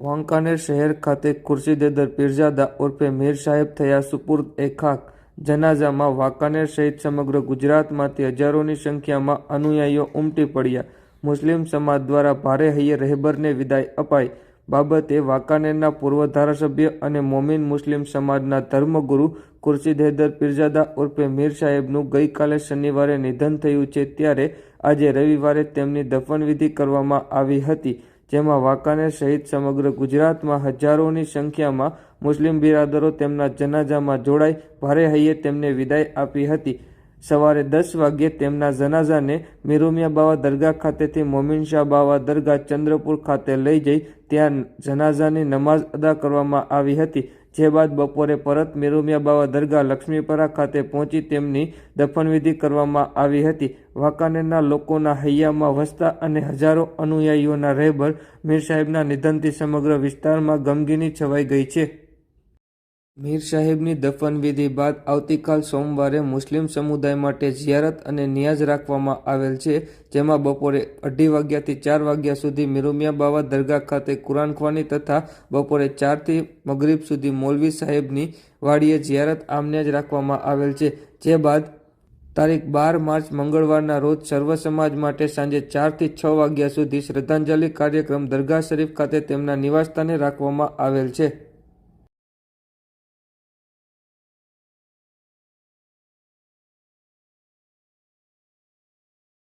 વાંકાનેર શહેર ખાતે ખુરશીદેદર પીરજાદા ઉર્ફે મીર સાહેબ થયા સુપુર્દ એ ખાક. જનાઝામાં વાંકાનેર સહિત સમગ્ર ગુજરાતમાંથી હજારોની સંખ્યામાં અનુયાયીઓ ઉમટી પડ્યા. મુસ્લિમ સમાજ દ્વારા ભારે હૈયે રહેબરને વિદાય અપાઈ. બાબતે વાંકાનેરના પૂર્વ ધારાસભ્ય અને મોમીન મુસ્લિમ સમાજના ધર્મગુરુ ખુરશીદેદર પીરજાદા ઉર્ફે મીર સાહેબનું ગઈકાલે શનિવારે નિધન થયું છે, ત્યારે આજે રવિવારે તેમની દફનવિધિ કરવામાં આવી હતી, જેમાં વાંકાનેર સહિત સમગ્ર ગુજરાતમાં હજારોની સંખ્યામાં મુસ્લિમ બિરાદરો તેમના જનાઝામાં જોડાઈ ભારે હૈયે તેમને વિદાય આપી હતી. સવારે 10 વાગ્યે તેમના જનાઝાને મીરુમિયા બાવા દરગાહ ખાતેથી મોમીન શાહ બાવા દરગાહ ચંદ્રપુર ખાતે લઈ જઈ ત્યાં જનાઝાની નમાઝ અદા કરવામાં આવી હતી, જે બાદ બપોરે પરત મીરુમિયા બાવા દરગાહ લક્ષ્મીપરા ખાતે પહોંચી તેમની દફનવિધિ કરવામાં આવી હતી. વાંકાનેરના લોકોના હૈયામાં વસતા અને હજારો અનુયાયીઓના રહેબર મીર સાહેબના નિધનથી સમગ્ર વિસ્તારમાં ગમગીની છવાઈ ગઈ છે. મીર સાહેબની દફનવિધિ બાદ આવતીકાલ સોમવારે મુસ્લિમ સમુદાય માટે ઝિયારત અને નિયાઝ રાખવામાં આવેલ છે, જેમાં બપોરે 2:30 વાગ્યાથી 4 વાગ્યા સુધી મીરુમિયા બાવા દરગાહ ખાતે કુરાનખ્વાની તથા બપોરે 4 થી મગરિબ સુધી મૌલવી સાહેબની વાડીએ ઝિયારત આમનિયાઝ રાખવામાં આવેલ છે. જે બાદ તારીખ 12 માર્ચ મંગળવારના રોજ સર્વ સમાજ માટે સાંજે 4 થી 6 વાગ્યા સુધી શ્રદ્ધાંજલિ કાર્યક્રમ દરગાહ શરીફ ખાતે તેમના નિવાસસ્થાને રાખવામાં આવેલ છે.